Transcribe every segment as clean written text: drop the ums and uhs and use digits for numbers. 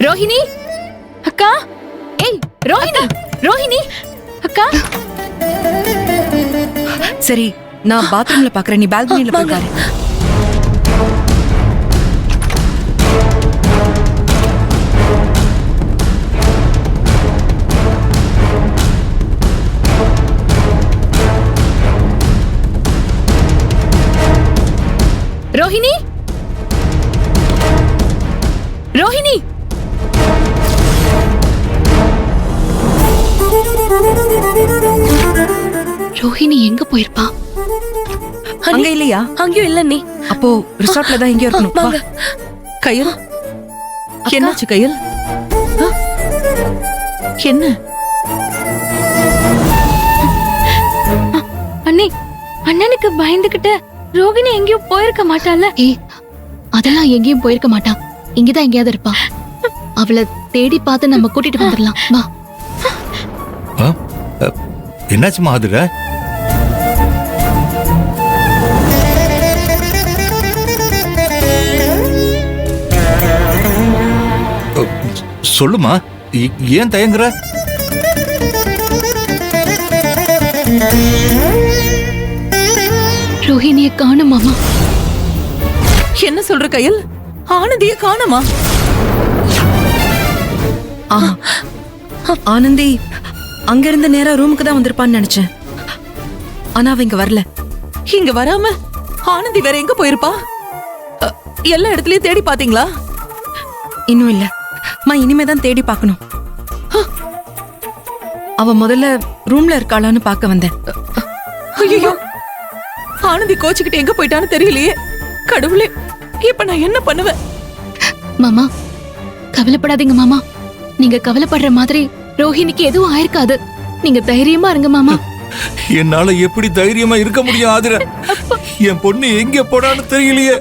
ரோஹிணி அக்கா, ஏய் ரோஹிணி, ரோஹிணி அக்கா. சரி, நான் பாத்ரூம்ல பாக்குறேன், நீ பால்கனில போய் பாரு. ரோஹிணி, ரோஹிணி, ரோஹிணி எங்க போயிருப்பா? அங்க இல்லையா? அங்கேயும் இல்ல நீ. அப்போ ரிசார்ட்ல தான் எங்கேயோ இருக்கணும். வா. கையல், என்னாச்சு கையல்? என்ன அண்ணி, அண்ணனுக்கு பயந்துகிட்ட ரோஹிணி எங்கேயும் போயிருக்க மாட்டால? அதெல்லாம் எங்கேயும் போயிருக்க மாட்டான், இங்கதான் எங்கேயாவது இருப்பா. அவளை தேடி பார்த்து நம்ம கூட்டிட்டு வந்துடலாம். வா. என்னாச்சு மாதுர? சொல்லுமா, ஏன் தயங்குற? ரோஹிணியை காணும் மாமா. என்ன சொல்ற கையல்? ஆனந்திய காணோமா? ஆனந்தி அங்க இருந்த நேரா ரூமுக்கு தான் வந்திருப்பான்னு நினைச்சேன். ஆனா அவ இங்க வரல. இங்க வராம ஆனந்தி வேற எங்க போயிருப்பா? எல்லா இடத்துலயும் தேடி பாத்தீங்களா? இன்னும் இல்ல, இனிமேதான் தேடி பார்க்கணும். அவ முதல்ல ரூம்ல இருக்காளான்னு பார்க்க வந்தேன். ஐயோ, ஆனந்தி கோச்சுக்கிட்டு எங்க போயிட்டான்னு தெரியலையே. கடவுளே, இப்ப நான் என்ன பண்ணுவேன்? மாமா கவலைப்படாதீங்க மாமா. நீங்க கவலைப்படுற மாதிரி ரோஹிணிக்கு எதுவும் ஆயிருக்காது. நீங்க தைரியமா இருங்க மாமா. என்னால எப்படி தைரியமா இருக்க முடியும் ஆதிர? என் பொண்ணு எங்க போனான்னு தெரியலையே.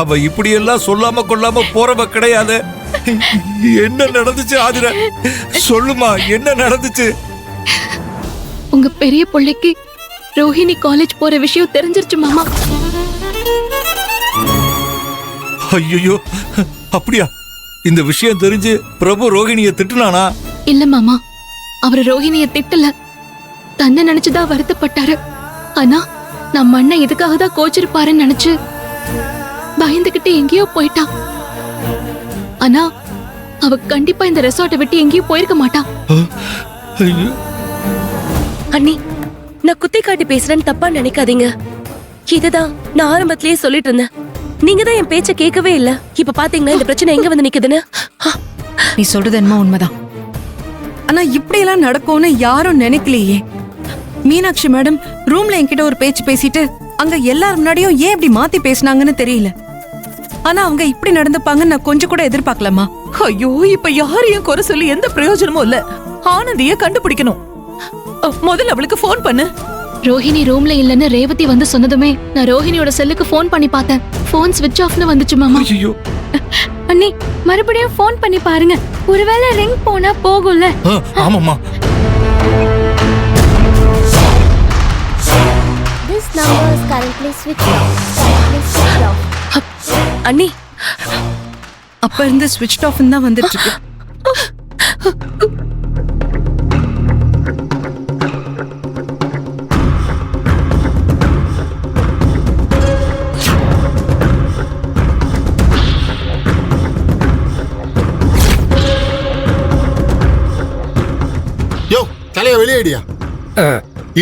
அவ இப்படி எல்லாம் சொல்லாம கொள்ளாம போறவ கிடையாது. என்ன நடந்துச்சு ஆதிர? சொல்லுமா, என்ன நடந்துச்சு? உங்க பெரிய பிள்ளைக்கு ரோஹிணி காலேஜ் போற விஷயம் தெரிஞ்சிருச்சு மாமா. ஐயோ, அப்படியா? இந்த விஷயம் தெரிஞ்சு பிரபு ரோஹிணிய திட்டுனானா? இல்ல மாமா, அவர் ரோஹிணிய திட்டல, தன்னை நினைச்சுதான் வருத்தப்பட்டாரு. ஆனா நம்ம அண்ணன் இதுக்காக தான் கோச்சிருப்பாருன்னு நினைச்சு பயந்துகிட்டு எங்கேயோ போயிட்டான். ஆனா அவ கண்டிப்பா இந்த ரெசார்ட்டை விட்டு எங்கேயும் போயிருக்க மாட்டான். அண்ணி, நான் குத்தி காட்டி பேசுறேன்னு தப்பா நினைக்காதீங்க. இதுதான் நான் ஆரம்பத்திலேயே சொல்லிட்டு இருந்தேன். நீங்க தான் என் பேச்ச கேட்கவே இல்ல. இப்ப பாத்தீங்கன்னா இந்த பிரச்சனை எங்க வந்து நிக்குதுன்னு. நீ சொல்றது என்னமோ உண்மைதான். ஆனா இப்படி எல்லாம் நடக்கும்னு யாரும் நினைக்கலையே. மீனாட்சி மேடம் ரூம்ல என்கிட்ட ஒரு பேச்சு பேசிட்டு அங்க எல்லாரும் முன்னாடியும் ஏன் இப்படி மாத்தி பேசினாங்கன்னு தெரியல. ஆனா அவங்க இப்படி நடந்துப்பாங்கன்னு நான் கொஞ்சம் கூட எதிர்பார்க்கலாமா? ஐயோ, இப்ப யாரையும் குறை சொல்லி எந்த பிரயோஜனமும் இல்ல. ஆனந்திய கண்டுபிடிக்கணும். முதல்ல அவளுக்கு போன் பண்ணு. ரோஹிணி ரூம்ல இல்லன்னு ரேவதி வந்து சொன்னதுமே நான் ரோஹிணியோட செல்லுக்கு போன் பண்ணி பார்த்தேன். போன் ஸ்விட்ச் ஆஃப்னு வந்துச்சு மாமா. ஐயோ அண்ணி, மறுபடியும் போன் பண்ணி பாருங்க. ஒருவேளை ரிங் போனா போகும்ல. ஆமாமா. This number is currently switched off. Currently switched off. அண்ணி, அப்ப இருந்து ஸ்விட்ச் ஆஃப்னு தான் வந்துட்டு இருக்கு. தலைய வெளியேடியா.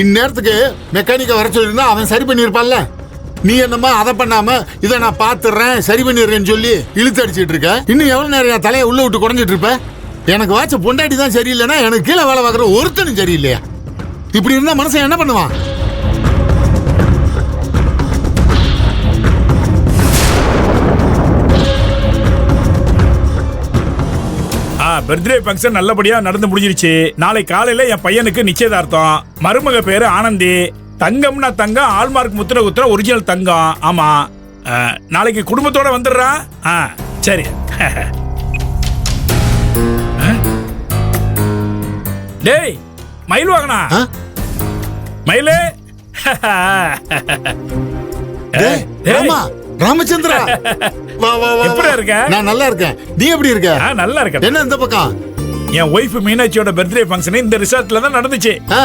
இந்நேரத்துக்கு மெக்கானிக்க வர சொல்லிருந்தா அவன் சரி பண்ணிருப்பான்ல. நீ என்னமா அதை பண்ணாம இதை நான் பாத்துறேன் சரி பண்ணிடுறேன்னு சொல்லி இழுத்து அடிச்சிட்டு இருக்க. இன்னும் எவ்வளவு நேரம் தலையை உள்ள விட்டு குறைஞ்சிட்டு இருப்ப? எனக்கு வாட்ச பொண்டாட்டி தான் சரியில்லைன்னா எனக்கு கீழே வேலை பார்க்குற ஒருத்தனும் சரியில்லையா? இப்படி இருந்தா மனுஷன் என்ன பண்ணுவான்? பர்த்டே ஃபங்க்ஷன் நல்லபடியா நடந்து முடிஞ்சிருச்சு. நாளை காலையில என் பையனுக்கு நிச்சயதார்த்தம். மருமக பேரு ஆனந்தி. தங்கம்னா தங்கம், ஆல்மார்க் முத்திர குத்துற ஒரிஜினல் தங்கம். ஆமா, நாளைக்கு குடும்பத்தோட வந்துடுறா. சரி. டேய் மயில் வாங்கனா? மயிலே. ராமச்சந்திரா, வா வா வா எப்படிடா இருக்க? நான் நல்லா இருக்கேன். நீ எப்படி இருக்க? நல்லா இருக்கேன். என்ன இந்த பக்கம்? என் ஒய்ஃப் மீனாட்சியோட பர்த்டே ஃபங்க்ஷன் இந்த ரிசார்ட்ல தான் நடந்துச்சு. ஆ,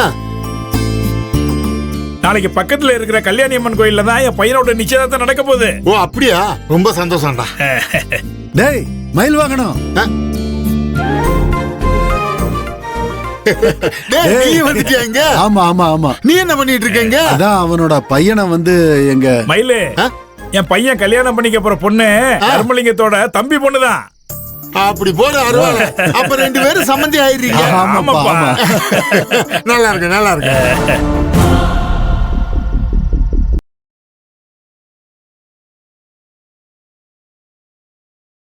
நாளைக்கு பக்கத்துல இருக்கிற கல்யாணி அம்மன் கோயில்ல தான் என் பையனோட நிச்சயதார்த்தம் நடக்க போகுது. ஓ அப்படியா? ரொம்ப சந்தோஷம்டா. டேய் மயில் வாங்கணும். டேய், நீ வந்துட்டியா இங்க? ஆமா ஆமா ஆமா. நீ என்ன பண்ணிட்டு இருக்கீங்க? அதான் அவனோட பையனை வந்து எங்க மயிலு, என் பையன் கல்யாணம் பண்ணிக்க போற பொண்ணு தர்மலிங்கத்தோட தம்பி பொண்ணுதான். அப்படி போடு அருவாள. அப்ப ரெண்டு பேரும் சம்மந்தி ஆயிடுறீங்க. ஆமாப்பா ஆமாப்பா. ஆமா. நல்லா இருக்கு நல்லா இருக்கு.